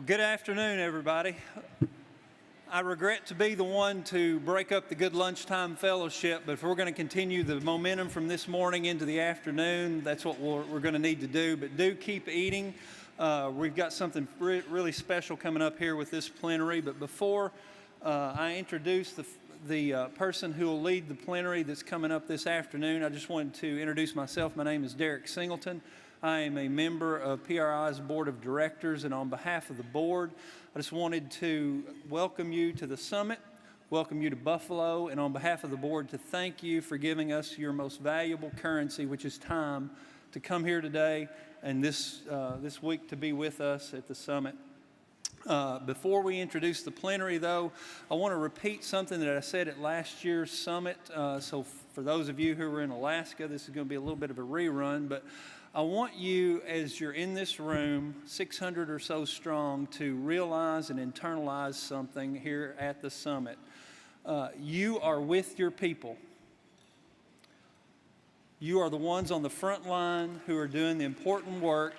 Good afternoon, everybody. I regret to be the one to break up the good lunchtime fellowship, but if we're going to continue the momentum from this morning into the afternoon, that's what we're going to need to do. But do keep eating. We've got something really special coming up here with this plenary. But before I introduce the person who will lead the plenary that's coming up this afternoon, I just wanted to introduce myself. My name is Derek Singleton. I am a member of PRI's Board of Directors, and on behalf of the board, I just wanted to welcome you to the summit, welcome you to Buffalo, and on behalf of the board to thank you for giving us your most valuable currency, which is time, to come here today and this week to be with us at the summit. Before we introduce the plenary, though, I want to repeat something that I said at last year's summit. So for those of you who were in Alaska, this is going to be a little bit of a rerun, but I want you, as you're in this room, 600 or so strong, to realize and internalize something here at the summit. You are with your people. You are the ones on the front line who are doing the important work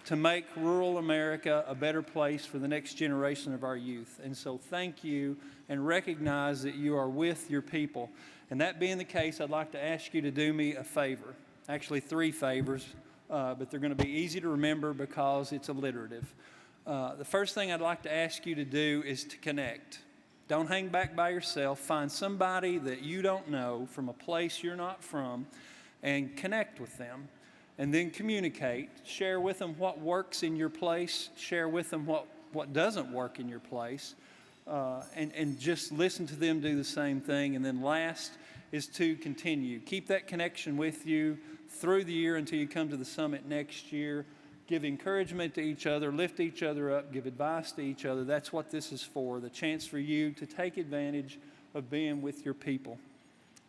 to make rural America a better place for the next generation of our youth. And so thank you, and recognize that you are with your people. And that being the case, I'd like to ask you to do me a favor. Actually, 3 favors. But they're going to be easy to remember because it's alliterative. The first thing I'd like to ask you to do is to connect. Don't hang back by yourself. Find somebody that you don't know from a place you're not from and connect with them. And then communicate. Share with them what works in your place. Share with them what doesn't work in your place. And just listen to them do the same thing. And then last is to continue. Keep that connection with you through the year until you come to the summit next year. Give encouragement to each other, lift each other up, give advice to each other. That's what this is for, the chance for you to take advantage of being with your people.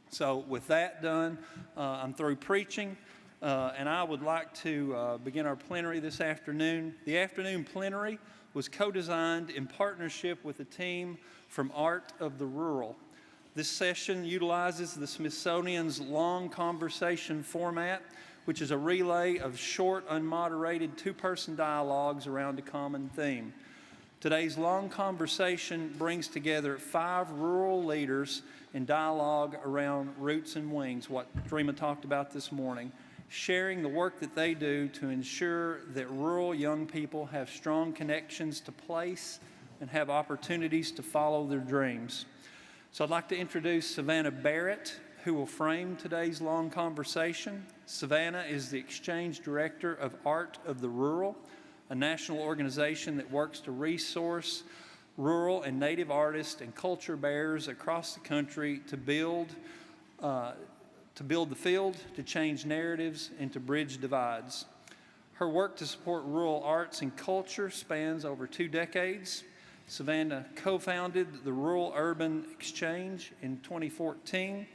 So with that done, I'm through preaching, and I would like to begin our plenary this afternoon. The afternoon plenary was co-designed in partnership with a team from Art of the Rural. This session utilizes the Smithsonian's long conversation format, which is a relay of short, unmoderated, 2-person dialogues around a common theme. Today's long conversation brings together 5 rural leaders in dialogue around roots and wings, what Dreama talked about this morning, sharing the work that they do to ensure that rural young people have strong connections to place and have opportunities to follow their dreams. So I'd like to introduce Savannah Barrett, who will frame today's long conversation. Savannah is the Exchange Director of Art of the Rural, a national organization that works to resource rural and native artists and culture bearers across the country to build the field, to change narratives, and to bridge divides. Her work to support rural arts and culture spans over 2 decades. Savannah co-founded the Rural Urban Exchange in 2014,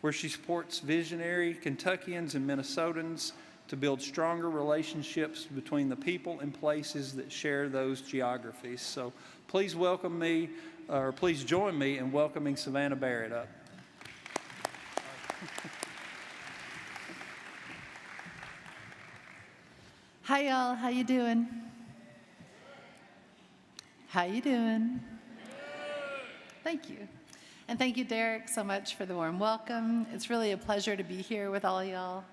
where she supports visionary Kentuckians and Minnesotans to build stronger relationships between the people and places that share those geographies. So please join me in welcoming Savannah Barrett up. Hi, y'all. How you doing? How you doing? Thank you. And thank you, Derek, so much for the warm welcome. It's really a pleasure to be here with all y'all.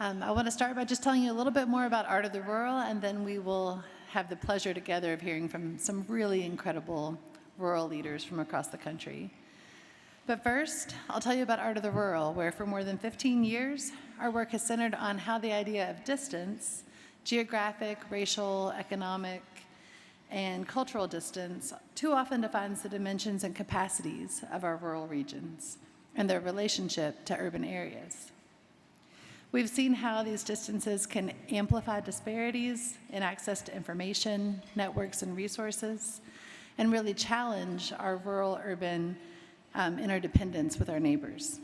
I want to start by just telling you a little bit more about Art of the Rural, and then we will have the pleasure together of hearing from some really incredible rural leaders from across the country. But first, I'll tell you about Art of the Rural, where for more than 15 years, our work has centered on how the idea of distance, geographic, racial, economic, and cultural distance too often defines the dimensions and capacities of our rural regions and their relationship to urban areas. We've seen how these distances can amplify disparities in access to information, networks, and resources, and really challenge our rural-urban interdependence with our neighbors.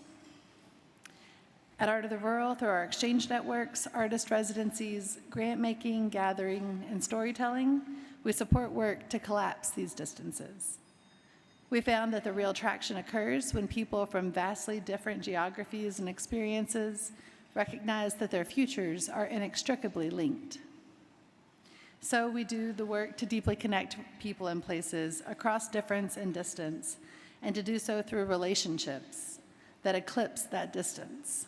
At Art of the Rural, through our exchange networks, artist residencies, grant-making, gathering, and storytelling, we support work to collapse these distances. We found that the real traction occurs when people from vastly different geographies and experiences recognize that their futures are inextricably linked. So we do the work to deeply connect people and places across difference and distance, and to do so through relationships that eclipse that distance.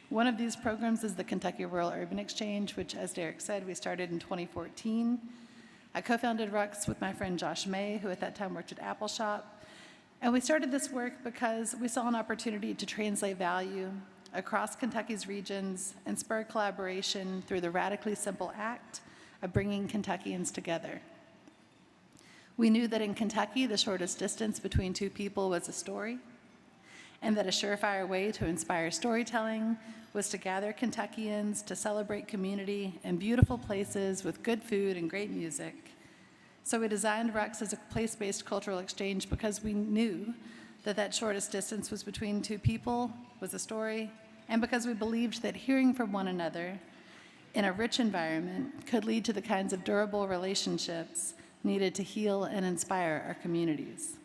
One of these programs is the Kentucky Rural Urban Exchange, which, as Derek said, we started in 2014. I co-founded RUX with my friend Josh May, who at that time worked at Apple Shop. And we started this work because we saw an opportunity to translate value across Kentucky's regions and spur collaboration through the radically simple act of bringing Kentuckians together. We knew that in Kentucky, the shortest distance between two people was a story, and that a surefire way to inspire storytelling was to gather Kentuckians to celebrate community in beautiful places with good food and great music. So we designed RUX as a place-based cultural exchange because we knew that that shortest distance was between two people, was a story, and because we believed that hearing from one another in a rich environment could lead to the kinds of durable relationships needed to heal and inspire our communities.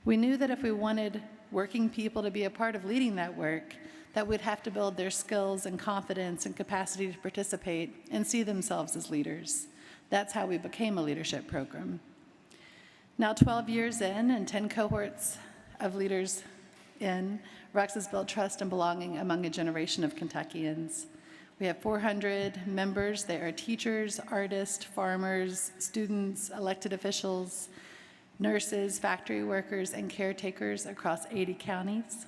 We knew that if we wanted working people to be a part of leading that work, that we'd have to build their skills and confidence and capacity to participate and see themselves as leaders. That's how we became a leadership program. Now, 12 years in and 10 cohorts of leaders in, RUX has built trust and belonging among a generation of Kentuckians. We have 400 members. They are teachers, artists, farmers, students, elected officials, nurses, factory workers, and caretakers across 80 counties.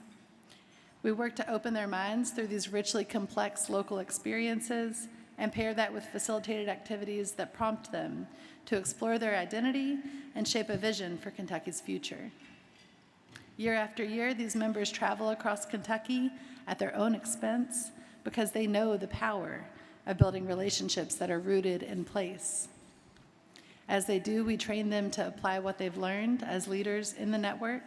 We work to open their minds through these richly complex local experiences and pair that with facilitated activities that prompt them to explore their identity and shape a vision for Kentucky's future. Year after year, these members travel across Kentucky at their own expense because they know the power of building relationships that are rooted in place. As they do, we train them to apply what they've learned as leaders in the network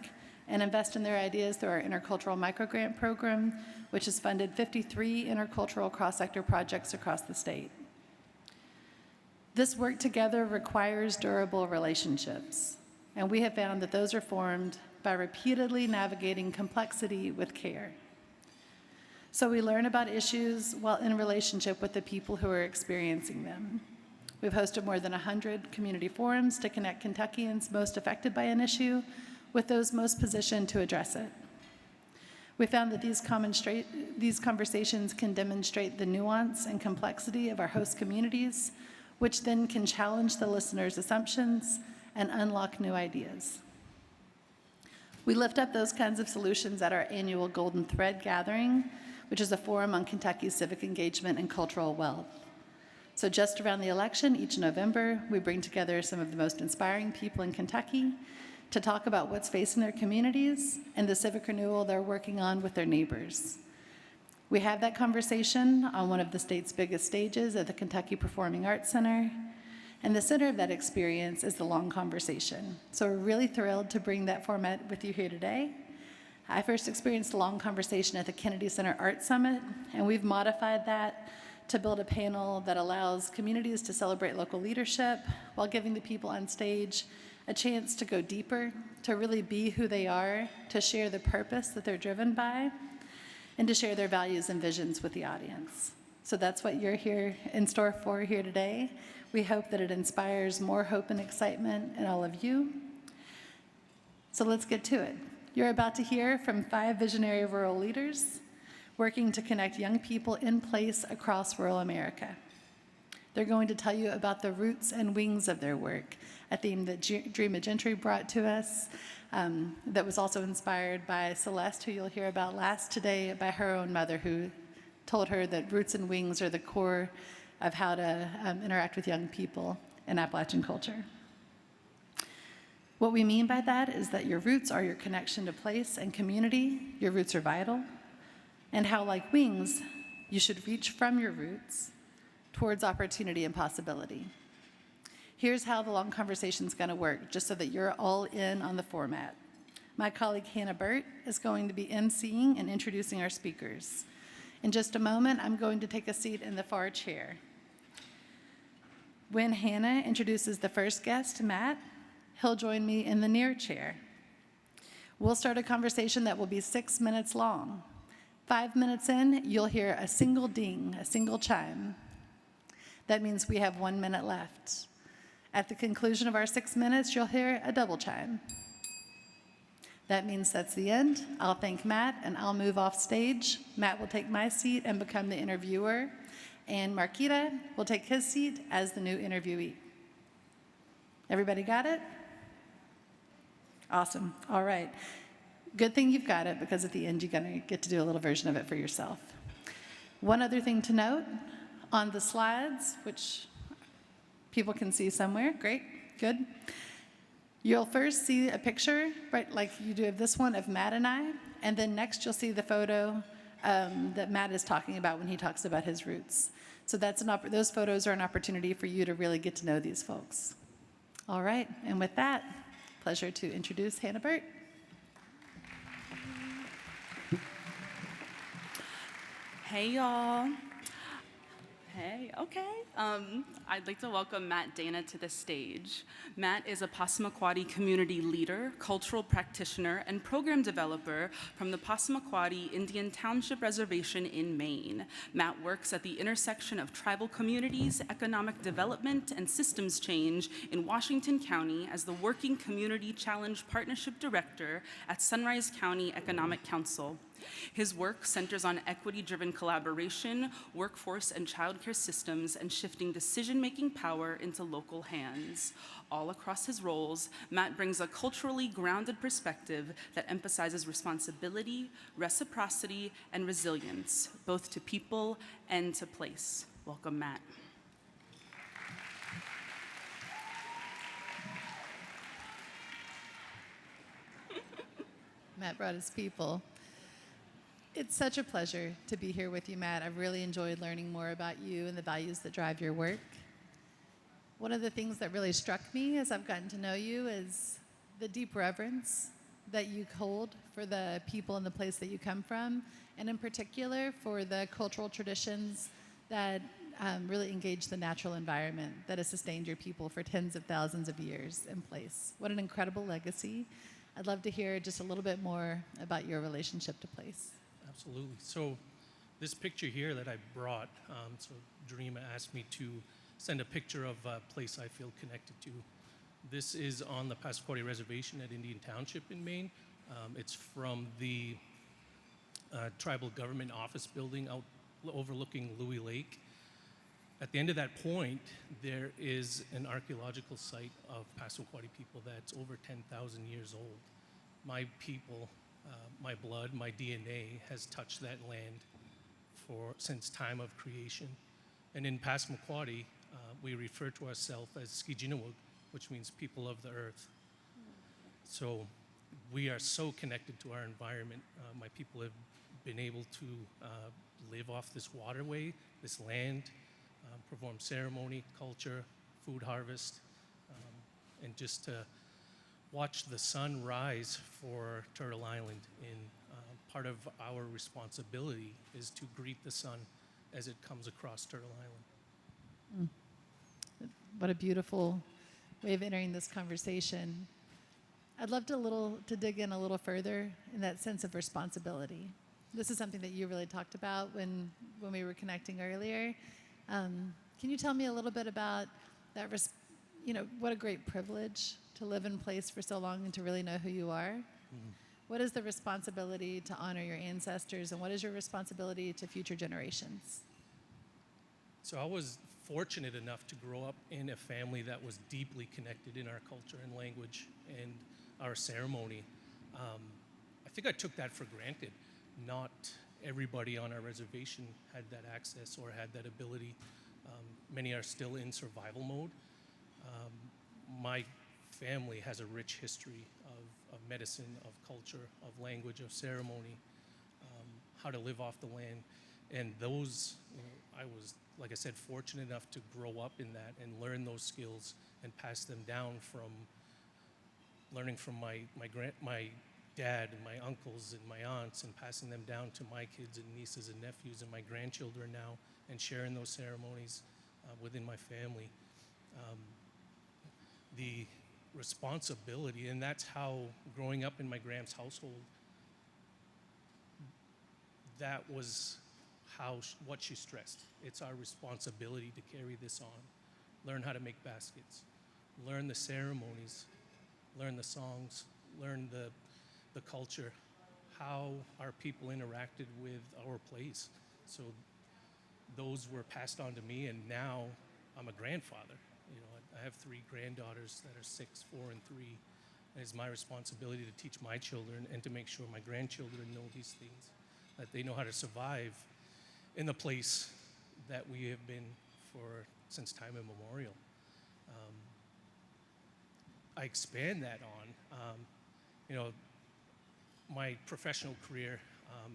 and invest in their ideas through our intercultural microgrant program, which has funded 53 intercultural cross-sector projects across the state. This work together requires durable relationships, and we have found that those are formed by repeatedly navigating complexity with care. So we learn about issues while in relationship with the people who are experiencing them. We've hosted more than 100 community forums to connect Kentuckians most affected by an issue with those most positioned to address it. We found that these conversations can demonstrate the nuance and complexity of our host communities, which then can challenge the listener's assumptions and unlock new ideas. We lift up those kinds of solutions at our annual Golden Thread Gathering, which is a forum on Kentucky's civic engagement and cultural wealth. So just around the election, each November, we bring together some of the most inspiring people in Kentucky to talk about what's facing their communities and the civic renewal they're working on with their neighbors. We have that conversation on one of the state's biggest stages at the Kentucky Performing Arts Center, and the center of that experience is the long conversation. So we're really thrilled to bring that format with you here today. I first experienced a long conversation at the Kennedy Center Art Summit, and we've modified that to build a panel that allows communities to celebrate local leadership while giving the people on stage a chance to go deeper, to really be who they are, to share the purpose that they're driven by, and to share their values and visions with the audience. So that's what you're here in store for here today. We hope that it inspires more hope and excitement in all of you. So let's get to it. You're about to hear from 5 visionary rural leaders working to connect young people in place across rural America. They're going to tell you about the roots and wings of their work, a theme that Dreama Gentry brought to us that was also inspired by Celeste, who you'll hear about last today, by her own mother, who told her that roots and wings are the core of how to interact with young people in Appalachian culture. What we mean by that is that your roots are your connection to place and community. Your roots are vital. And how, like wings, you should reach from your roots towards opportunity and possibility. Here's how the long conversation's going to work, just so that you're all in on the format. My colleague Hannah Burt is going to be emceeing and introducing our speakers. In just a moment, I'm going to take a seat in the far chair. When Hannah introduces the first guest, Matt, he'll join me in the near chair. We'll start a conversation that will be 6 minutes long. 5 minutes in, you'll hear a single ding, a single chime. That means we have 1 minute left. At the conclusion of our 6 minutes, you'll hear a double chime. That means that's the end. I'll thank Matt, and I'll move off stage. Matt will take my seat and become the interviewer, and Marquita will take his seat as the new interviewee. Everybody got it? Awesome. All right. Good thing you've got it, because at the end, you're going to get to do a little version of it for yourself. One other thing to note, on the slides, which people can see somewhere, great, good. You'll first see a picture, right, like you do of this one, of Matt and I, and then next you'll see the photo that Matt is talking about when he talks about his roots. So those photos are an opportunity for you to really get to know these folks. All right, and with that, pleasure to introduce Hannah Burt. Hey, y'all. Hey, okay. I'd like to welcome Matt Dana to the stage. Matt is a Passamaquoddy community leader, cultural practitioner, and program developer from the Passamaquoddy Indian Township Reservation in Maine. Matt works at the intersection of tribal communities, economic development, and systems change in Washington County as the Working Community Challenge Partnership Director at Sunrise County Economic Council. His work centers on equity-driven collaboration, workforce and childcare systems, and shifting decision-making power into local hands. All across his roles, Matt brings a culturally grounded perspective that emphasizes responsibility, reciprocity, and resilience, both to people and to place. Welcome, Matt. Matt brought his people. It's such a pleasure to be here with you, Matt. I've really enjoyed learning more about you and the values that drive your work. One of the things that really struck me as I've gotten to know you is the deep reverence that you hold for the people and the place that you come from, and in particular for the cultural traditions that really engage the natural environment that has sustained your people for tens of thousands of years in place. What an incredible legacy. I'd love to hear just a little bit more about your relationship to place. Absolutely. So this picture here that I brought, so Dreama asked me to send a picture of a place I feel connected to. This is on the Passamaquoddy Reservation at Indian Township in Maine. It's from the tribal government office building out overlooking Louis Lake. At the end of that point, there is an archaeological site of Passamaquoddy people that's over 10,000 years old. My people, my blood, my DNA has touched that land since time of creation. And in Passamaquoddy, we refer to ourselves as Skijinawug, which means people of the earth. So we are so connected to our environment. My people have been able to live off this waterway, this land, perform ceremony, culture, food harvest, and just to watch the sun rise for Turtle Island. And part of our responsibility is to greet the sun as it comes across Turtle Island. What a beautiful way of entering this conversation. I'd love to dig in a little further in that sense of responsibility. This is something that you really talked about when we were connecting earlier. Can you tell me a little bit about that? What a great privilege to live in place for so long and to really know who you are. Mm-hmm. What is the responsibility to honor your ancestors, and what is your responsibility to future generations? So I was fortunate enough to grow up in a family that was deeply connected in our culture and language and our ceremony. I think I took that for granted. Not everybody on our reservation had that access or had that ability. Many are still in survival mode. My family has a rich history of medicine, of culture, of language, of ceremony, how to live off the land. And those, I was, like I said, fortunate enough to grow up in that and learn those skills and pass them down from learning from my dad and my uncles and my aunts, and passing them down to my kids and nieces and nephews and my grandchildren now, and sharing those ceremonies within my family. The responsibility, and that's how, growing up in my Gram's household, that was what she stressed. It's our responsibility to carry this on, learn how to make baskets, learn the ceremonies, learn the songs, learn the culture, how our people interacted with our place. So those were passed on to me, and now I'm a grandfather. You know, I have 3 granddaughters that are 6, 4, and 3. And it's my responsibility to teach my children and to make sure my grandchildren know these things, that they know how to survive in the place that we have been for since time immemorial. I expand that on, you know, my professional career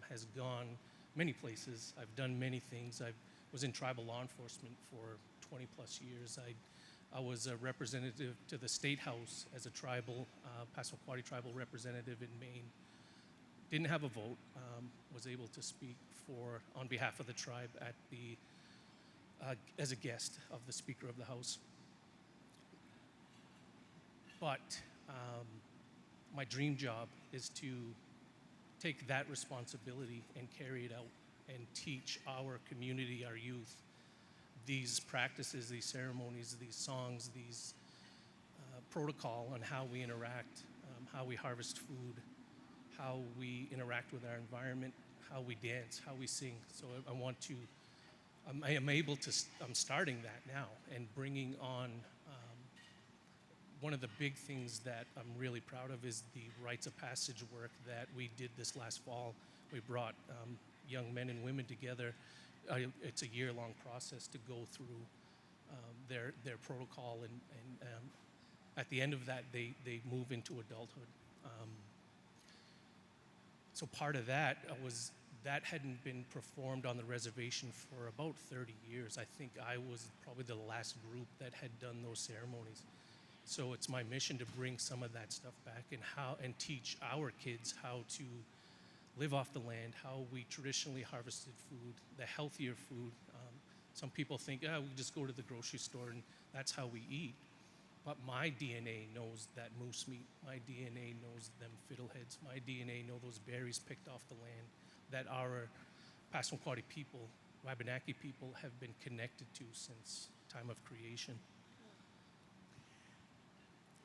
has gone many places. I've done many things. I was in tribal law enforcement for 20 plus years. I was a representative to the State House as a tribal, Passamaquoddy tribal representative in Maine. Didn't have a vote, was able to speak on behalf of the tribe at as a guest of the Speaker of the House. But my dream job is to take that responsibility and carry it out and teach our community, our youth, these practices, these ceremonies, these songs, these protocol on how we interact, how we harvest food, how we interact with our environment, how we dance, how we sing. So I'm starting that now and bringing on one of the big things that I'm really proud of is the rites of passage work that we did this last fall. We brought young men and women together. It's a year-long process to go through their protocol, and at the end of that, they move into adulthood. So part of that that hadn't been performed on the reservation for about 30 years. I think I was probably the last group that had done those ceremonies. So it's my mission to bring some of that stuff back and teach our kids how to live off the land, how we traditionally harvested food, the healthier food. Some people think, we just go to the grocery store and that's how we eat. But my DNA knows that moose meat. My DNA knows them fiddleheads. My DNA know those berries picked off the land that our Passamaquoddy people, Wabanaki people, have been connected to since time of creation.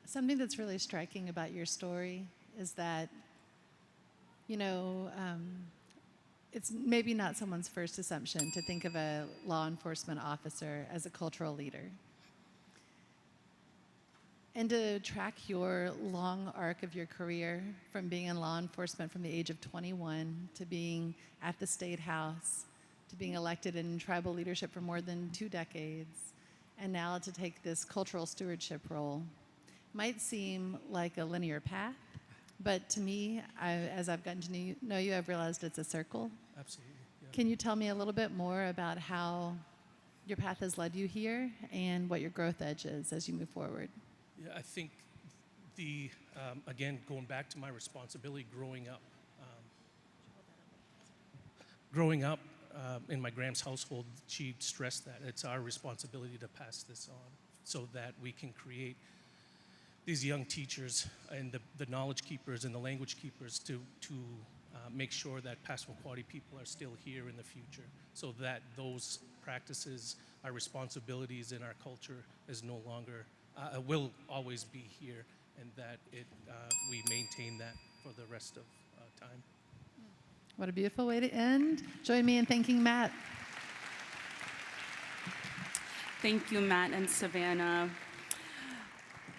Something that's really striking about your story is that, you know, it's maybe not someone's first assumption to think of a law enforcement officer as a cultural leader. And to track your long arc of your career from being in law enforcement from the age of 21 to being at the State House, to being elected in tribal leadership for more than 2 decades, and now to take this cultural stewardship role might seem like a linear path, but to me, as I've gotten to know you, I've realized it's a circle. Absolutely. Yeah. Can you tell me a little bit more about how your path has led you here and what your growth edge is as you move forward? Yeah, I think again, going back to my responsibility growing up in my Gram's household, she stressed that it's our responsibility to pass this on so that we can create these young teachers and the knowledge keepers and the language keepers to make sure that Passamaquoddy people are still here in the future, so that those practices, our responsibilities in our culture is no longer, will always be here, and that we maintain that for the rest of time. What a beautiful way to end. Join me in thanking Matt. Thank you, Matt and Savannah.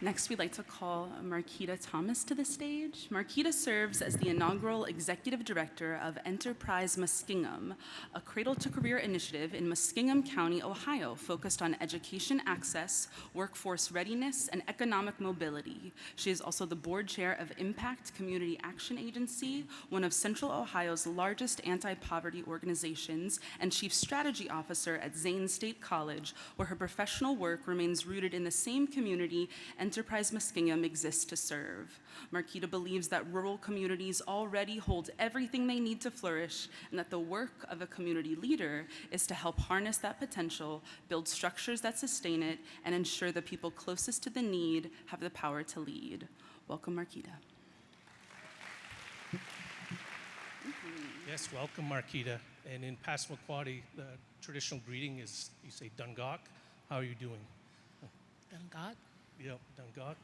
Next, we'd like to call Marquita Thomas to the stage. Marquita serves as the inaugural Executive Director of Enterprise Muskingum, a cradle-to-career initiative in Muskingum County, Ohio, focused on education access, workforce readiness, and economic mobility. She is also the board chair of Impact Community Action Agency, one of Central Ohio's largest anti-poverty organizations, and chief strategy officer at Zane State College, where her professional work remains rooted in the same community Enterprise Muskingum exists to serve. Marquita believes that rural communities already hold everything they need to flourish, and that the work of a community leader is to help harness that potential, build structures that sustain it, and ensure the people closest to the need have the power to lead. Welcome, Marquita. Yes, welcome, Marquita. And in Passamaquoddy, the traditional greeting is you say Dungok. How are you doing? Dungok. Yep, Dungok.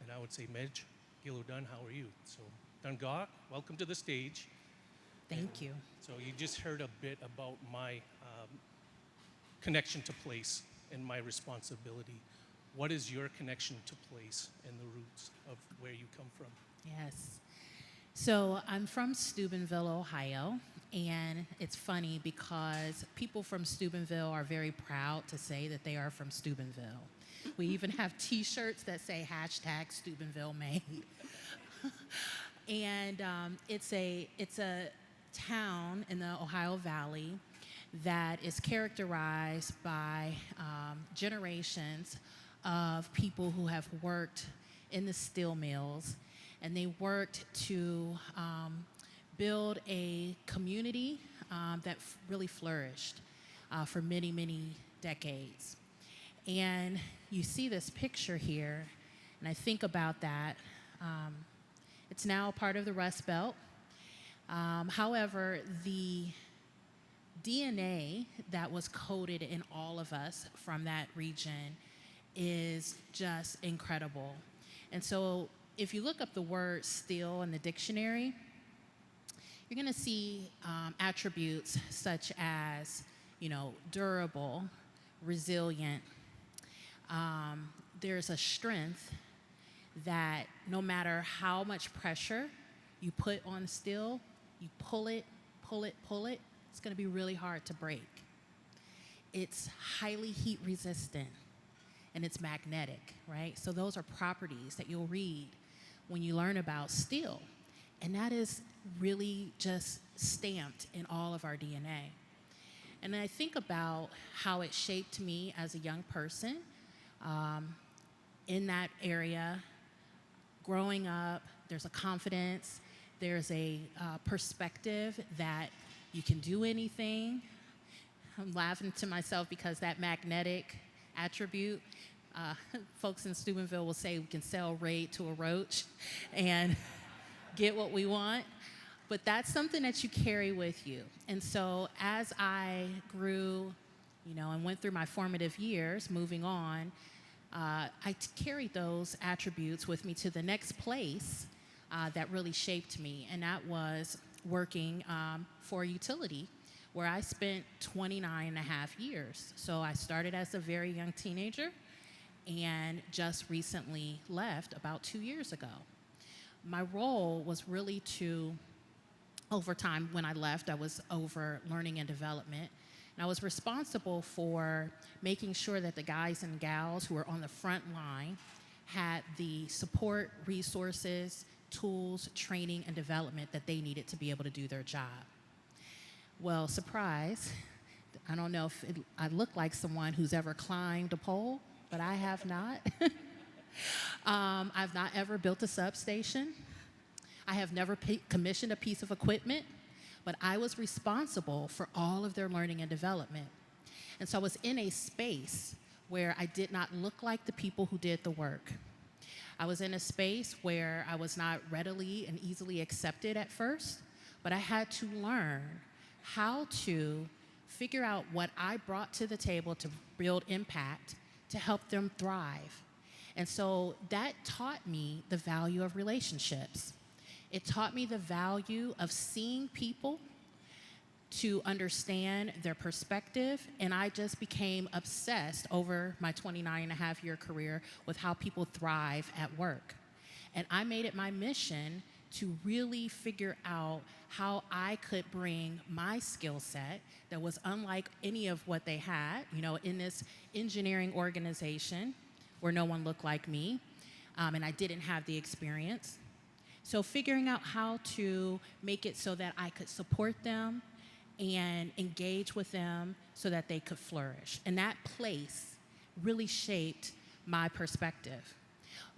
And I would say Medj, Giludun, how are you? So Dungok, welcome to the stage. Thank you. So you just heard a bit about my connection to place and my responsibility. What is your connection to place and the roots of where you come from? Yes. So I'm from Steubenville, Ohio, and it's funny because people from Steubenville are very proud to say that they are from Steubenville. We even have T-shirts that say hashtag Steubenville made. And it's a town in the Ohio Valley that is characterized by generations of people who have worked in the steel mills, and they worked to build a community that really flourished for many, many decades. And you see this picture here, and I think about that. It's now part of the Rust Belt. However, the DNA that was coded in all of us from that region is just incredible. And so if you look up the word steel in the dictionary, you're going to see attributes such as, durable, resilient. There's a strength that no matter how much pressure you put on steel, you pull it, it's going to be really hard to break. It's highly heat resistant, and it's magnetic, right? So those are properties that you'll read when you learn about steel. And that is really just stamped in all of our DNA. And I think about how it shaped me as a young person in that area. Growing up, there's a confidence, there's a perspective that you can do anything. I'm laughing to myself because that magnetic attribute, folks in Steubenville will say we can sell raid to a roach and get what we want. But that's something that you carry with you. And so as I grew, and went through my formative years, moving on, I carried those attributes with me to the next place that really shaped me, and that was working for a utility where I spent 29 and a half years. So I started as a very young teenager and just recently left about 2 years ago. My role was really to, over time when I left, I was over learning and development. And I was responsible for making sure that the guys and gals who were on the front line had the support, resources, tools, training, and development that they needed to be able to do their job. Well, surprise, I don't know if I look like someone who's ever climbed a pole, but I have not. I've not ever built a substation. I have never commissioned a piece of equipment, but I was responsible for all of their learning and development. And so I was in a space where I did not look like the people who did the work. I was in a space where I was not readily and easily accepted at first, but I had to learn how to figure out what I brought to the table to build impact to help them thrive. And so that taught me the value of relationships. It taught me the value of seeing people, to understand their perspective, and I just became obsessed over my 29 and a half year career with how people thrive at work. And I made it my mission to really figure out how I could bring my skill set that was unlike any of what they had, in this engineering organization where no one looked like me, and I didn't have the experience. So figuring out how to make it so that I could support them and engage with them so that they could flourish. And that place really shaped my perspective.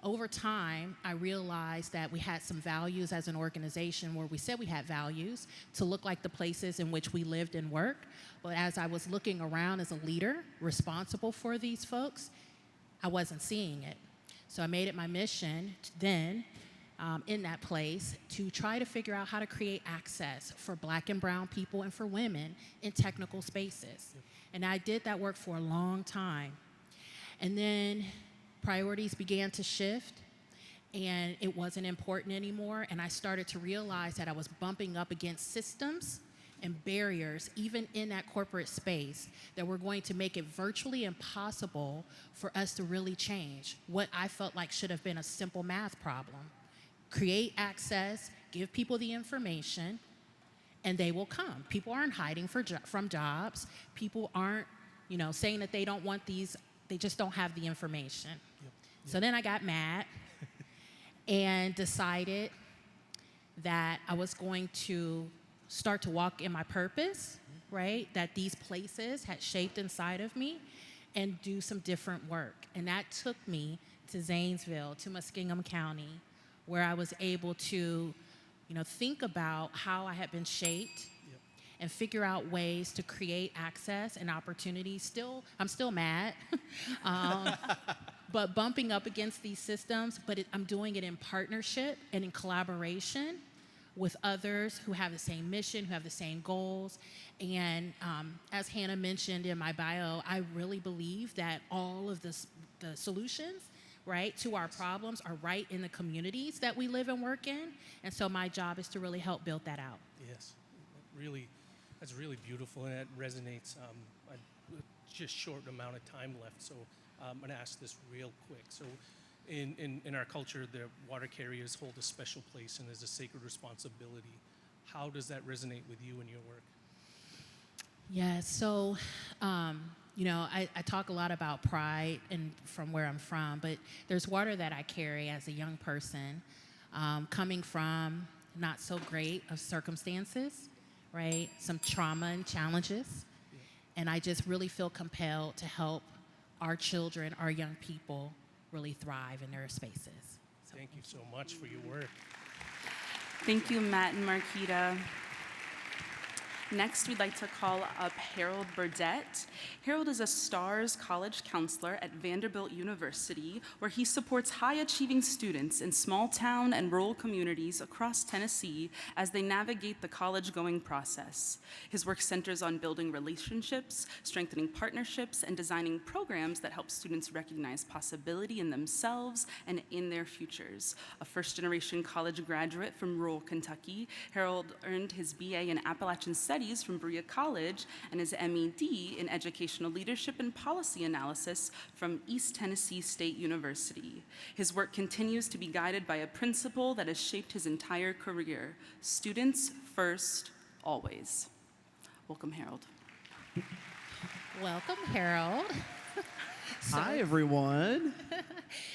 Over time, I realized that we had some values as an organization where we said we had values to look like the places in which we lived and worked. But as I was looking around as a leader responsible for these folks, I wasn't seeing it. So I made it my mission then in that place to try to figure out how to create access for Black and brown people and for women in technical spaces. And I did that work for a long time. And then priorities began to shift, and it wasn't important anymore. And I started to realize that I was bumping up against systems and barriers, even in that corporate space, that were going to make it virtually impossible for us to really change what I felt like should have been a simple math problem. Create access, give people the information, and they will come. People aren't hiding from jobs. People aren't, saying that they don't want these, they just don't have the information. Yep. So then I got mad and decided that I was going to start to walk in my purpose, right? That these places had shaped inside of me, and do some different work. And that took me to Zanesville, to Muskingum County, where I was able to, think about how I had been shaped and figure out ways to create access and opportunities. I'm still mad, but bumping up against these systems, but I'm doing it in partnership and in collaboration with others who have the same mission, who have the same goals. And as Hannah mentioned in my bio, I really believe that all of the solutions, right, to our problems are right in the communities that we live and work in. And so my job is to really help build that out. Yes, that's really beautiful, and it resonates. Just short amount of time left, so I'm going to ask this real quick. So in our culture, the water carriers hold a special place, and there's a sacred responsibility. How does that resonate with you and your work? Yeah, so, I talk a lot about pride and from where I'm from, but there's water that I carry as a young person, coming from not so great of circumstances, right? Some trauma and challenges. Yeah. And I just really feel compelled to help our children, our young people, really thrive in their spaces. So. Thank you so much for your work. Thank you, Matt and Marquita. Next, we'd like to call up Harold Burdett. Harold is a STARS college counselor at Vanderbilt University, where he supports high-achieving students in small-town and rural communities across Tennessee as they navigate the college-going process. His work centers on building relationships, strengthening partnerships, and designing programs that help students recognize possibility in themselves and in their futures. A first-generation college graduate from rural Kentucky, Harold earned his BA in Appalachian Studies from Berea College and his MED in Educational Leadership and Policy Analysis from East Tennessee State University. His work continues to be guided by a principle that has shaped his entire career: students first, always. Welcome, Harold. Welcome, Harold. Hi, everyone.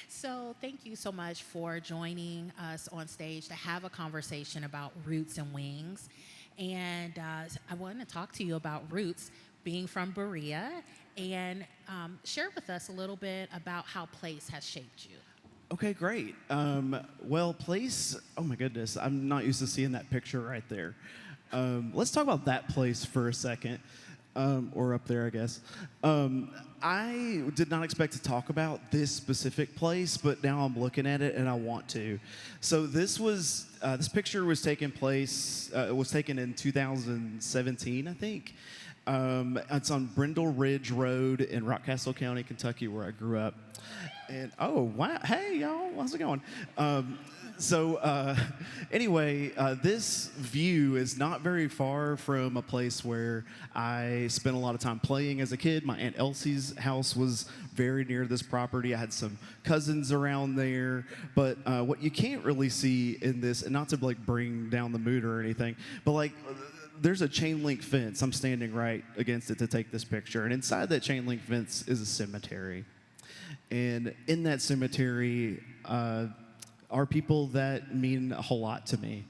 So thank you so much for joining us on stage to have a conversation about roots and wings. And I want to talk to you about roots, being from Berea, and share with us a little bit about how place has shaped you. Okay, great. Well, place, oh my goodness, I'm not used to seeing that picture right there. Let's talk about that place for a second, or up there, I guess. I did not expect to talk about this specific place, but now I'm looking at it and I want to. So this picture was taken in 2017, I think. It's on Brindle Ridge Road in Rockcastle County, Kentucky, where I grew up. And oh wow, hey y'all, how's it going? Anyway, this view is not very far from a place where I spent a lot of time playing as a kid. My Aunt Elsie's house was very near this property. I had some cousins around there. But what you can't really see in this, and not to like bring down the mood or anything, but there's a chain link fence. I'm standing right against it to take this picture. And inside that chain link fence is a cemetery. And in that cemetery, are people that mean a whole lot to me,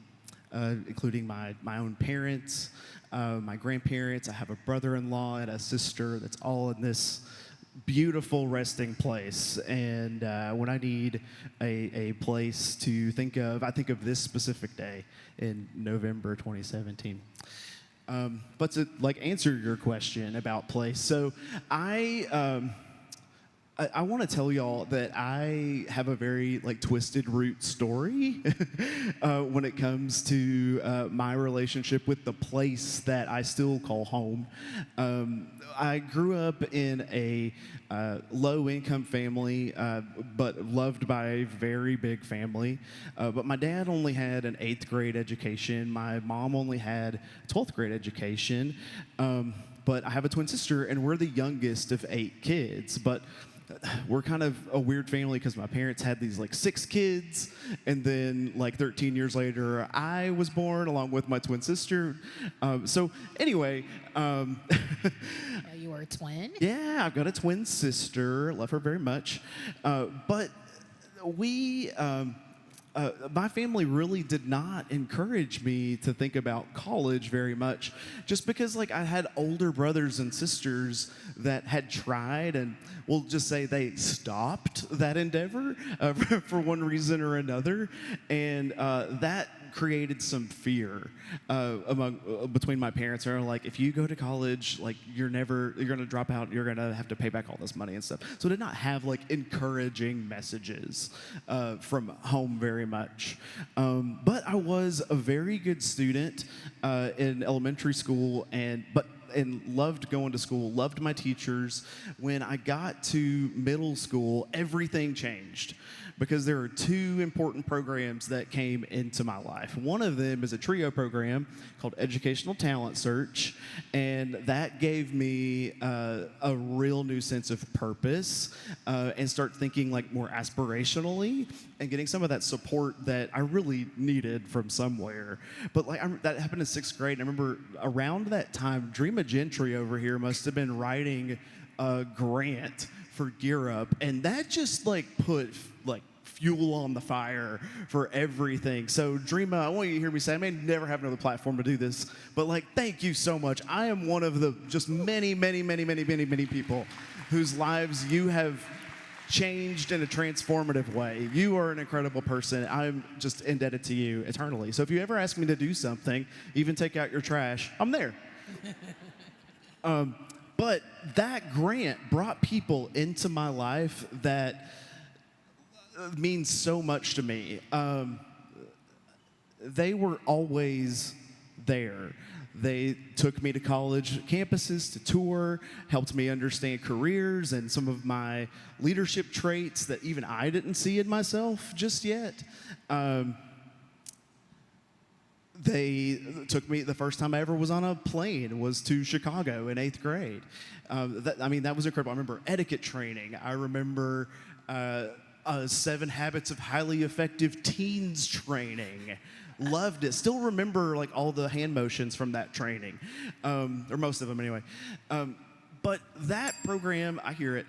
including my own parents, my grandparents. I have a brother-in-law and a sister that's all in this beautiful resting place. And when I need a place to think of, I think of this specific day in November 2017. But to answer your question about place, so I I want to tell y'all that I have a very like twisted root story when it comes to my relationship with the place that I still call home. I grew up in a low-income family, but loved by a very big family. But my dad only had an 8th grade education. My mom only had 12th grade education. But I have a twin sister, and we're the youngest of 8 kids. But we're kind of a weird family because my parents had these like 6 kids, and then like 13 years later, I was born along with my twin sister. So anyway, You were a twin? yeah, I've got a twin sister. Love her very much. But we, my family really did not encourage me to think about college very much, just because like I had older brothers and sisters that had tried, and we'll just say they stopped that endeavor for one reason or another, and that created some fear between my parents. Are like, if you go to college, like you're gonna drop out, you're gonna have to pay back all this money and stuff. So I did not have like encouraging messages from home very much. But I was a very good student in elementary school, and loved going to school, loved my teachers. When I got to middle school, everything changed because there are 2 important programs that came into my life. One of them is a trio program called Educational Talent Search, and that gave me a real new sense of purpose and start thinking like more aspirationally and getting some of that support that I really needed from somewhere. But like that happened in 6th grade. I remember around that time, Dreama Gentry over here must have been writing a grant for Gear Up, and that just like put like fuel on the fire for everything. So Dreama, I want you to hear me say, I may never have another platform to do this, but like, thank you so much. I am one of the just many people whose lives you have changed in a transformative way. You are an incredible person. I'm just indebted to you eternally. So if you ever ask me to do something, even take out your trash, I'm there. But that grant brought people into my life that means so much to me. They were always there. They took me to college campuses to tour, helped me understand careers and some of my leadership traits that even I didn't see in myself just yet. They took me, the first time I ever was on a plane was to Chicago in 8th grade. That was incredible. I remember etiquette training. I remember 7 Habits of Highly Effective Teens training. Loved it. Still remember like all the hand motions from that training, or most of them anyway. But that program, I hear it.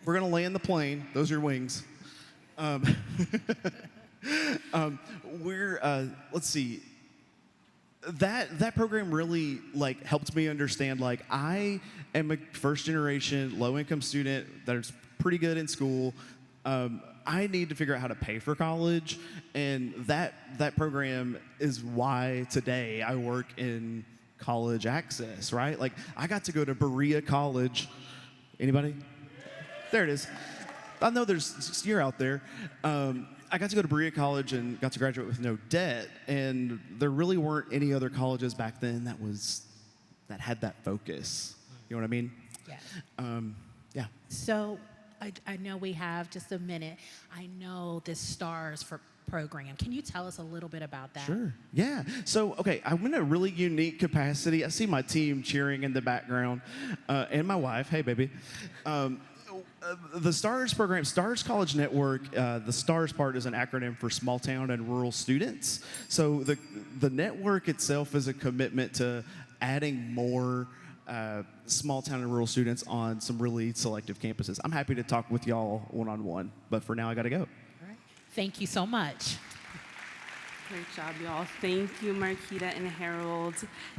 We're gonna land the plane. Those are your wings. Let's see. That program really like helped me understand like I am a first generation low income student that's pretty good in school. I need to figure out how to pay for college, and that program is why today I work in college access, right? Like I got to go to Berea College. Anybody? There it is. I know you're out there. I got to go to Berea College and got to graduate with no debt, and there really weren't any other colleges back then that had that focus. You know what I mean? Yeah. Yeah. So I know we have just a minute. I know this STARS program. Can you tell us a little bit about that? Sure. Yeah. So, okay, I'm in a really unique capacity. I see my team cheering in the background, and my wife. Hey, baby. The STARS program, STARS College Network, the STARS part is an acronym for Small Town and Rural Students. So the network itself is a commitment to adding more small town and rural students on some really selective campuses. I'm happy to talk with y'all one-on-one, but for now I gotta go. All right. Thank you so much. Great job, y'all. Thank you, Marquita and Harold.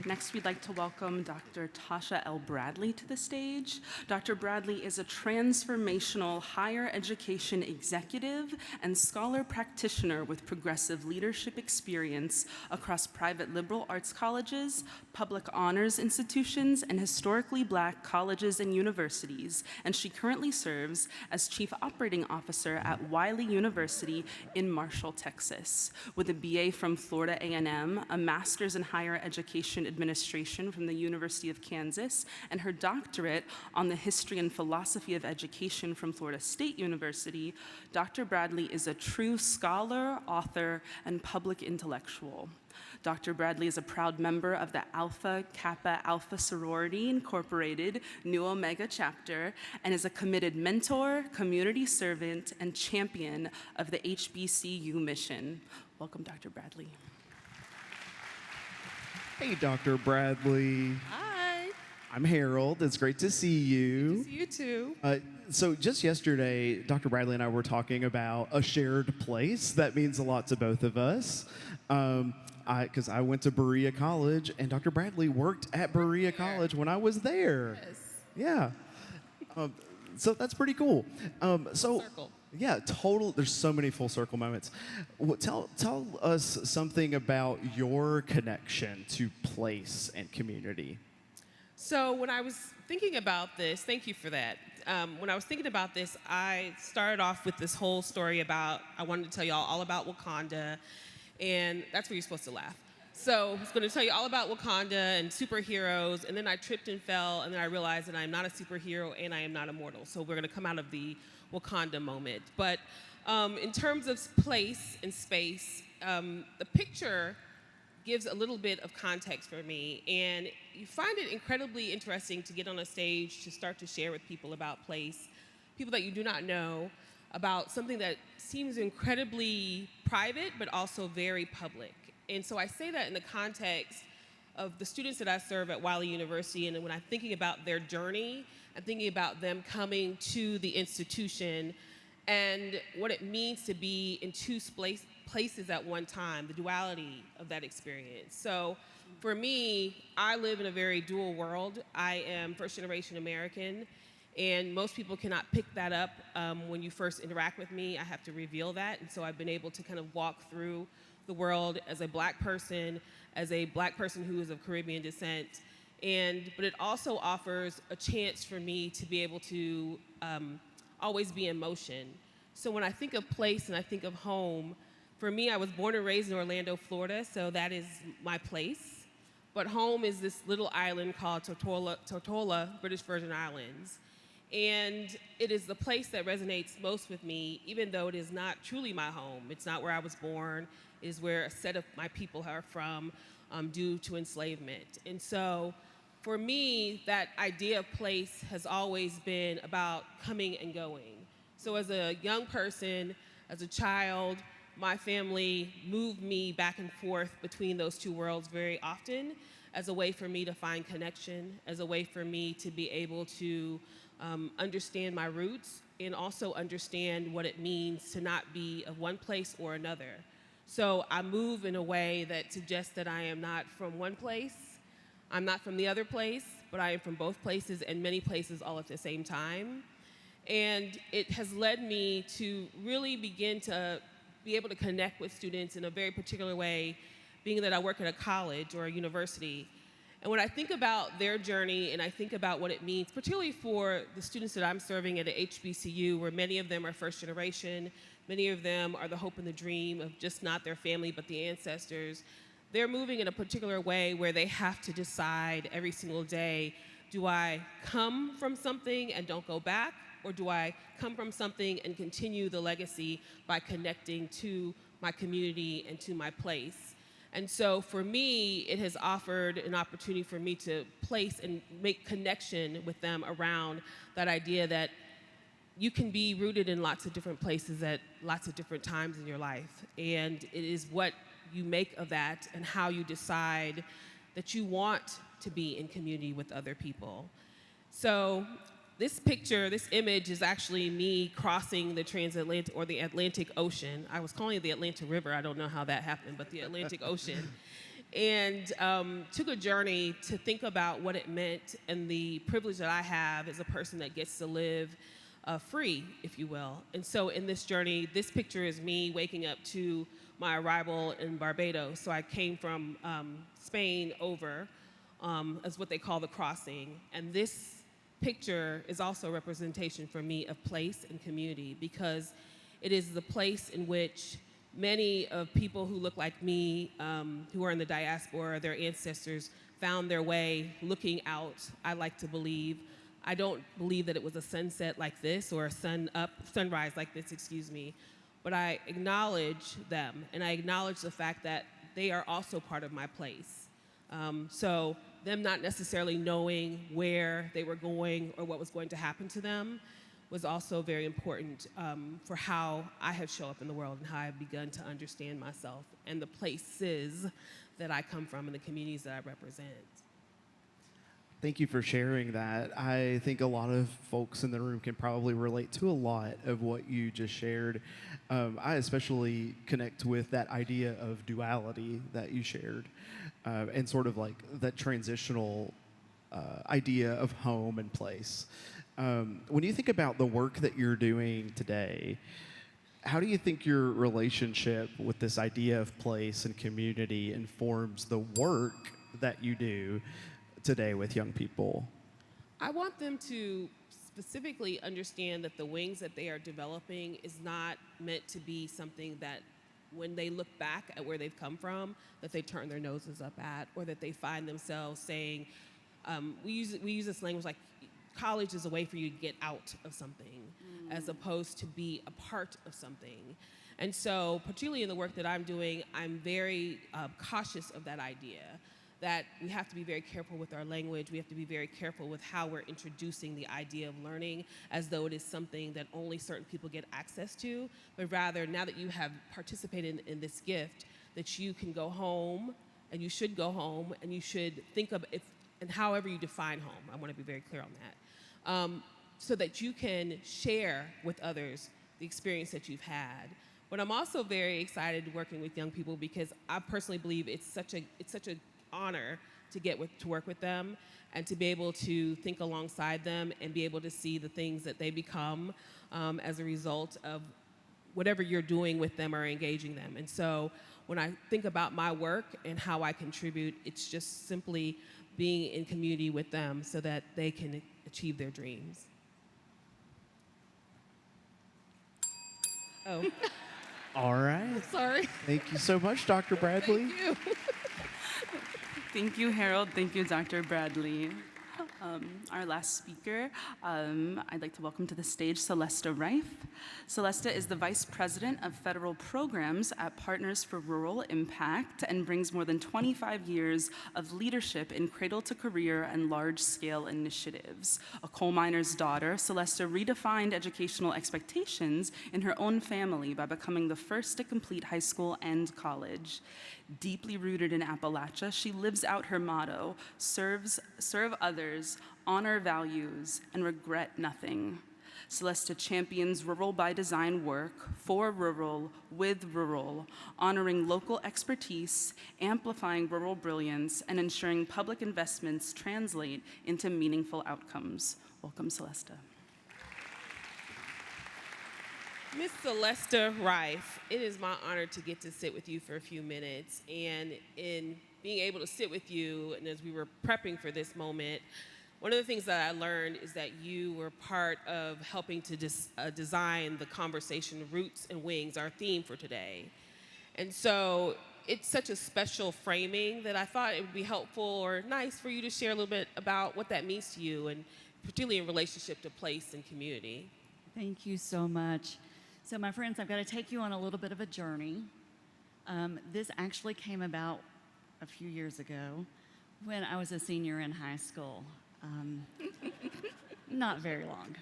Next, we'd like to welcome Dr. Tasha L. Bradley to the stage. Dr. Bradley is a transformational higher education executive and scholar practitioner with progressive leadership experience across private liberal arts colleges, public honors institutions, and historically Black colleges and universities. And she currently serves as Chief Operating Officer at Wiley University in Marshall, Texas, with a BA from Florida A&M, a master's in higher education administration from the University of Kansas, and her doctorate on the history and philosophy of education from Florida State University. Dr. Bradley is a true scholar, author, and public intellectual. Dr. Bradley is a proud member of the Alpha Kappa Alpha Sorority Incorporated Nu Omega chapter and is a committed mentor, community servant, and champion of the HBCU mission. Welcome, Dr. Bradley. Hey, Dr. Bradley. Hi. I'm Harold. It's great to see you. See you too. So just yesterday, Dr. Bradley and I were talking about a shared place. That means a lot to both of us. Because I went to Berea College, and Dr. Bradley worked at Berea College when I was there. Yes. Yeah. So that's pretty cool. Circle. Yeah, total. There's so many full circle moments. Tell us something about your connection to place and community. So when I was thinking about this, thank you for that. When I was thinking about this, I started off with this whole story about, I wanted to tell y'all all about Wakanda, and that's where you're supposed to laugh. So I was going to tell you all about Wakanda and superheroes, and then I tripped and fell, and then I realized that I'm not a superhero and I am not immortal. So we're going to come out of the Wakanda moment. But in terms of place and space, the picture gives a little bit of context for me, and you find it incredibly interesting to get on a stage to start to share with people about place, people that you do not know, about something that seems incredibly private but also very public. And so I say that in the context of the students that I serve at Wiley University, and when I'm thinking about their journey, I'm thinking about them coming to the institution and what it means to be in two places at one time, the duality of that experience. So for me, I live in a very dual world. I am first generation American, and most people cannot pick that up when you first interact with me. I have to reveal that, and so I've been able to kind of walk through the world as a black person who is of Caribbean descent. But it also offers a chance for me to be able to always be in motion. So when I think of place and I think of home, for me, I was born and raised in Orlando, Florida, so that is my place. But home is this little island called Tortola, British Virgin Islands. And it is the place that resonates most with me, even though it is not truly my home. It's not where I was born. It is where a set of my people are from due to enslavement. And so for me, that idea of place has always been about coming and going. So as a young person, as a child, my family moved me back and forth between those two worlds very often as a way for me to find connection, as a way for me to be able to understand my roots and also understand what it means to not be of one place or another. So I move in a way that suggests that I am not from one place, I'm not from the other place, but I am from both places and many places all at the same time. And it has led me to really begin to be able to connect with students in a very particular way, being that I work at a college or a university. And when I think about their journey and I think about what it means, particularly for the students that I'm serving at a HBCU, where many of them are first generation, many of them are the hope and the dream of just not their family, but the ancestors, they're moving in a particular way where they have to decide every single day, do I come from something and don't go back? Or do I come from something and continue the legacy by connecting to my community and to my place? And so for me, it has offered an opportunity for me to place and make connection with them around that idea that you can be rooted in lots of different places at lots of different times in your life. And it is what you make of that and how you decide that you want to be in community with other people. So this picture, this image is actually me crossing the transatlantic or the Atlantic Ocean. I was calling it the Atlantic River. I don't know how that happened, but the Atlantic Ocean. And took a journey to think about what it meant and the privilege that I have as a person that gets to live free, if you will. And so in this journey, this picture is me waking up to my arrival in Barbados. So I came from Spain over as what they call the crossing. And this picture is also a representation for me of place and community, because it is the place in which many of people who look like me, who are in the diaspora, their ancestors found their way looking out, I like to believe. I don't believe that it was a sunset like this or a sunrise like this, excuse me, but I acknowledge them, and I acknowledge the fact that they are also part of my place. So them not necessarily knowing where they were going or what was going to happen to them was also very important for how I have shown up in the world and how I've begun to understand myself and the places that I come from and the communities that I represent. Thank you for sharing that. I think a lot of folks in the room can probably relate to a lot of what you just shared. I especially connect with that idea of duality that you shared, and sort of like that transitional idea of home and place. When you think about the work that you're doing today, how do you think your relationship with this idea of place and community informs the work that you do today with young people? I want them to specifically understand that the wings that they are developing is not meant to be something that when they look back at where they've come from, that they turn their noses up at, or that they find themselves saying, we use this language like college is a way for you to get out of something as opposed to be a part of something. And so particularly in the work that I'm doing, I'm very cautious of that idea, that we have to be very careful with our language. We have to be very careful with how we're introducing the idea of learning as though it is something that only certain people get access to, but rather now that you have participated in this gift, that you can go home, and you should go home, and you should think of if, and however you define home, I want to be very clear on that, so that you can share with others the experience that you've had. But I'm also very excited working with young people because I personally believe it's such a honor to to work with them and to be able to think alongside them and be able to see the things that they become as a result of whatever you're doing with them or engaging them. And so when I think about my work and how I contribute, it's just simply being in community with them so that they can achieve their dreams. Oh. All right. Sorry. Thank you so much, Dr. Bradley. Thank you. Thank you, Harold. Thank you, Dr. Bradley. Our last speaker, I'd like to welcome to the stage Celesta Rife. Celesta is the Vice President of Federal Programs at Partners for Rural Impact and brings more than 25 years of leadership in cradle-to-career and large-scale initiatives. A coal miner's daughter, Celesta redefined educational expectations in her own family by becoming the first to complete high school and college. Deeply rooted in Appalachia, she lives out her motto, serve others, honor values, and regret nothing. Celesta champions rural by design work for rural, with rural, honoring local expertise, amplifying rural brilliance, and ensuring public investments translate into meaningful outcomes. Welcome, Celesta. Miss Celesta Rife, it is my honor to get to sit with you for a few minutes. And in being able to sit with you, and as we were prepping for this moment, one of the things that I learned is that you were part of helping to design the conversation Roots and Wings, our theme for today. And so it's such a special framing that I thought it would be helpful or nice for you to share a little bit about what that means to you, and particularly in relationship to place and community. Thank you so much. So my friends, I've got to take you on a little bit of a journey. This actually came about a few years ago when I was a senior in high school. Not very long.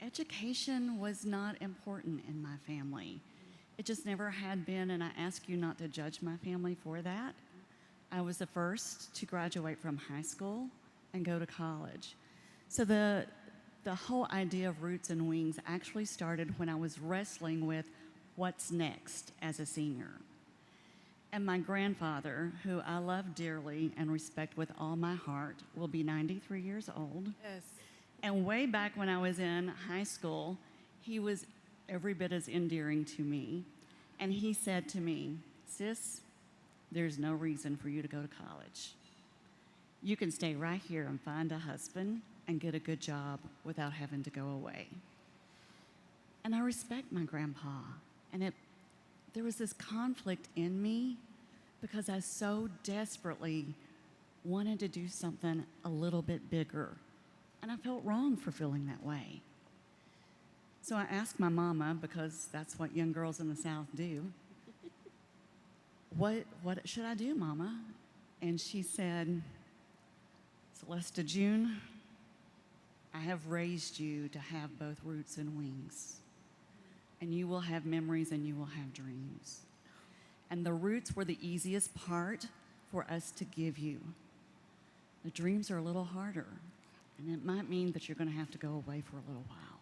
Education was not important in my family. It just never had been, and I ask you not to judge my family for that. I was the first to graduate from high school and go to college. So the whole idea of Roots and Wings actually started when I was wrestling with what's next as a senior. And my grandfather, who I love dearly and respect with all my heart, will be 93 years old. Yes. And way back when I was in high school, he was every bit as endearing to me. And he said to me, "Sis, there's no reason for you to go to college. You can stay right here and find a husband and get a good job without having to go away." And I respect my grandpa. And there was this conflict in me because I so desperately wanted to do something a little bit bigger. And I felt wrong for feeling that way. So I asked my mama, because that's what young girls in the South do, what should I do, Mama? And she said, "Celesta June, I have raised you to have both roots and wings. And you will have memories and you will have dreams. And the roots were the easiest part for us to give you. The dreams are a little harder, and it might mean that you're going to have to go away for a little while."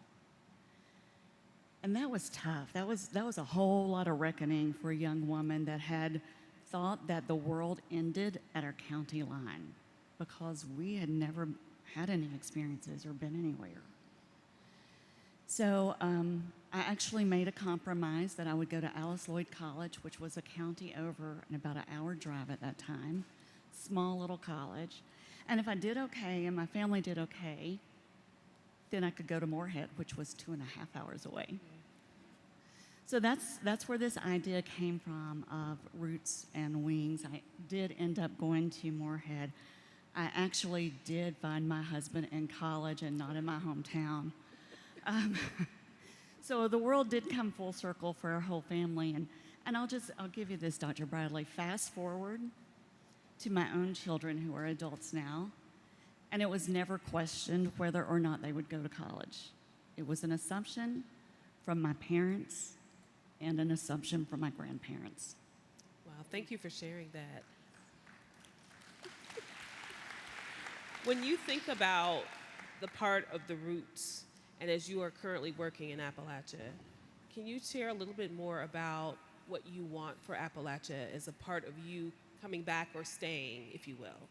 And that was tough. That was a whole lot of reckoning for a young woman that had thought that the world ended at our county line because we had never had any experiences or been anywhere. So I actually made a compromise that I would go to Alice Lloyd College, which was a county over and about an hour drive at that time, small little college. And if I did okay and my family did okay, then I could go to Moorhead, which was 2.5 hours away. So that's where this idea came from of Roots and Wings. I did end up going to Moorhead. I actually did find my husband in college and not in my hometown. So the world did come full circle for our whole family. And I'll give you this, Dr. Bradley. Fast forward to my own children who are adults now, and it was never questioned whether or not they would go to college. It was an assumption from my parents and an assumption from my grandparents. Wow, thank you for sharing that. When you think about the part of the roots, and as you are currently working in Appalachia, can you share a little bit more about what you want for Appalachia as a part of you coming back or staying, if you will?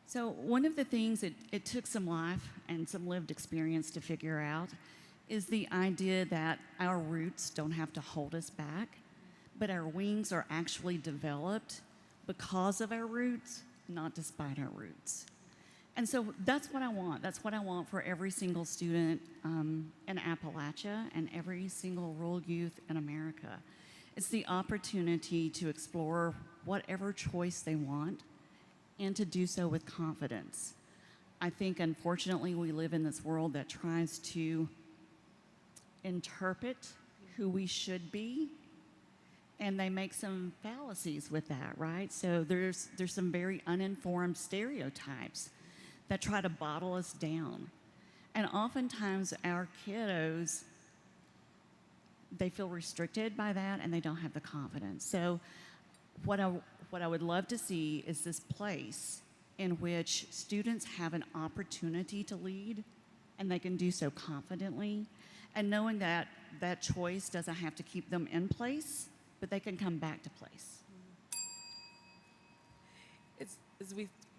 So one of the things it took some life and some lived experience to figure out is the idea that our roots don't have to hold us back, but our wings are actually developed because of our roots, not despite our roots. And so that's what I want. That's what I want for every single student in Appalachia and every single rural youth in America. It's the opportunity to explore whatever choice they want and to do so with confidence. I think, unfortunately, we live in this world that tries to interpret who we should be, and they make some fallacies with that, right? So there's some very uninformed stereotypes that try to bottle us down. And oftentimes our kiddos, they feel restricted by that and they don't have the confidence. So what I would love to see is this place in which students have an opportunity to lead and they can do so confidently, and knowing that that choice doesn't have to keep them in place, but they can come back to place.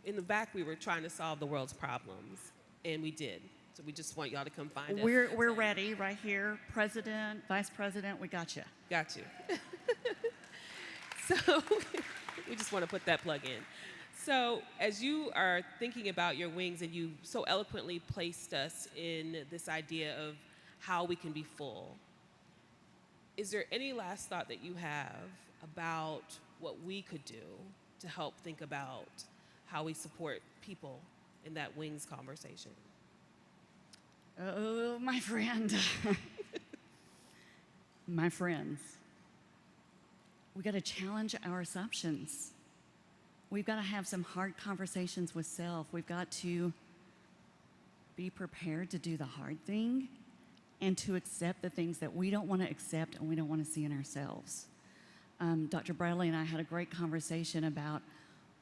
In the back, we were trying to solve the world's problems, and we did. So we just want y'all to come find us. We're ready right here. President, Vice President, we got you. Got you. So we just want to put that plug in. So as you are thinking about your wings, and you so eloquently placed us in this idea of how we can be full, is there any last thought that you have about what we could do to help think about how we support people in that wings conversation? Oh, my friend. My friends. We got to challenge our assumptions. We've got to have some hard conversations with self. We've got to be prepared to do the hard thing and to accept the things that we don't want to accept and we don't want to see in ourselves. Dr. Bradley and I had a great conversation about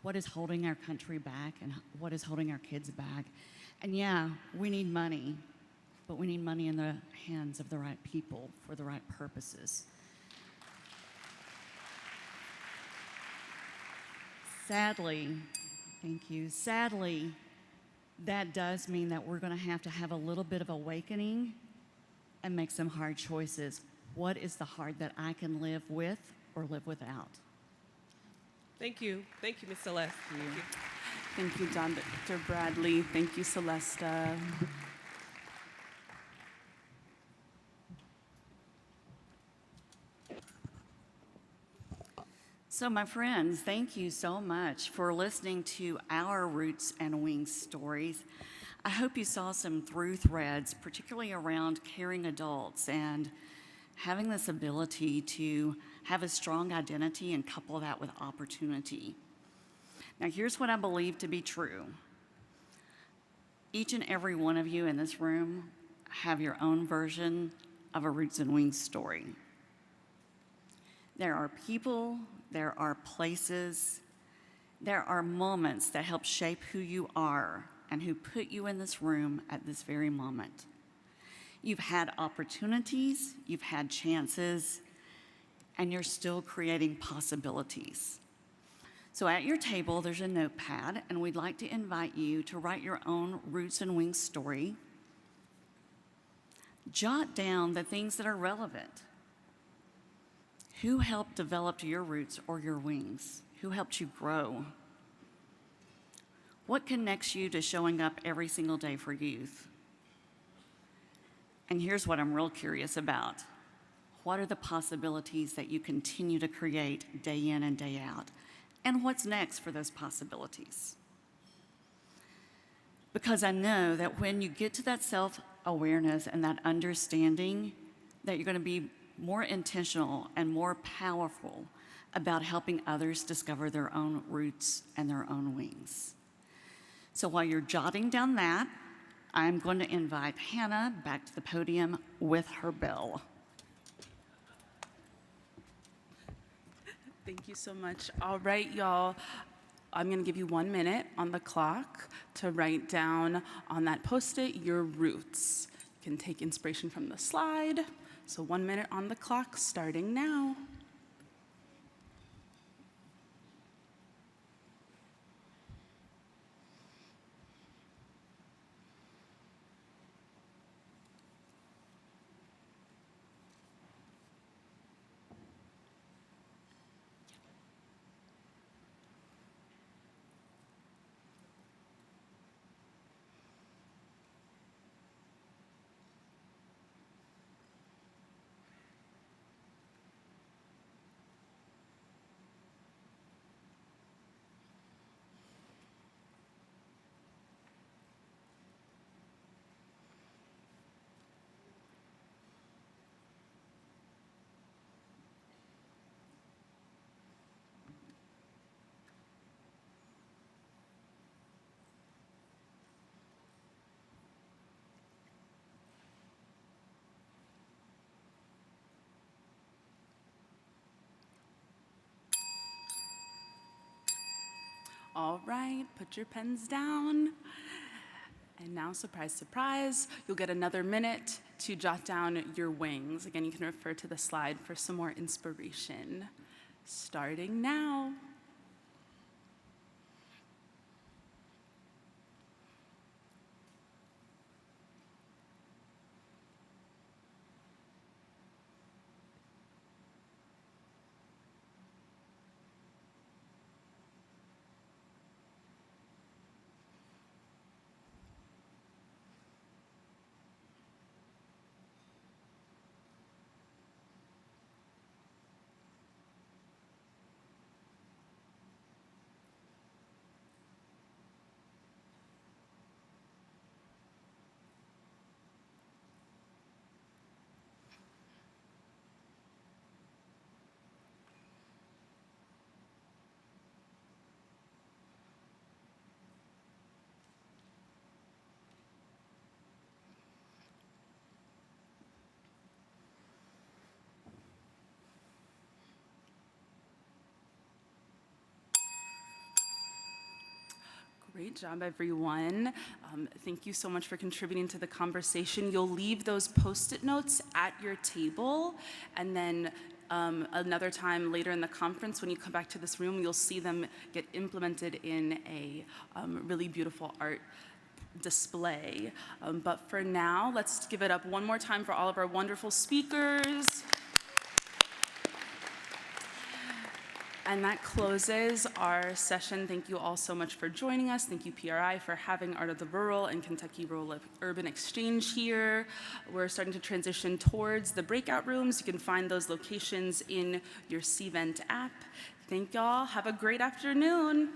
what is holding our country back and what is holding our kids back. And yeah, we need money, but we need money in the hands of the right people for the right purposes. Sadly, thank you, sadly, that does mean that we're going to have a little bit of awakening and make some hard choices. What is the hard that I can live with or live without? Thank you. Thank you, Ms. Celeste. Thank you. Thank you, Dr. Bradley. Thank you, Celesta. So, my friends, thank you so much for listening to our Roots and Wings stories. I hope you saw some through threads, particularly around caring adults and having this ability to have a strong identity and couple that with opportunity. Now, here's what I believe to be true. Each and every one of you in this room have your own version of a Roots and Wings story. There are people, there are places, there are moments that help shape who you are and who put you in this room at this very moment. You've had opportunities, you've had chances, and you're still creating possibilities. So at your table, there's a notepad, and we'd like to invite you to write your own Roots and Wings story. Jot down the things that are relevant. Who helped develop your roots or your wings? Who helped you grow? What connects you to showing up every single day for youth? And here's what I'm real curious about. What are the possibilities that you continue to create day in and day out? And what's next for those possibilities? Because I know that when you get to that self-awareness and that understanding, that you're going to be more intentional and more powerful about helping others discover their own roots and their own wings. So while you're jotting down that, I'm going to invite Hannah back to the podium with her bell. Thank you so much. All right, y'all. I'm going to give you 1 minute on the clock to write down on that Post-it your roots. You can take inspiration from the slide. So 1 minute on the clock, starting now. All right, put your pens down. And now, surprise, surprise, you'll get another minute to jot down your wings. Again, you can refer to the slide for some more inspiration. Starting now. Great job, everyone. Thank you so much for contributing to the conversation. You'll leave those Post-it notes at your table, and then another time later in the conference, when you come back to this room, you'll see them get implemented in a really beautiful art display. But for now, let's give it up one more time for all of our wonderful speakers. And that closes our session. Thank you all so much for joining us. Thank you, PRI, for having Art of the Rural and Kentucky Rural Urban Exchange here. We're starting to transition towards the breakout rooms. You can find those locations in your CVent app. Thank y'all. Have a great afternoon.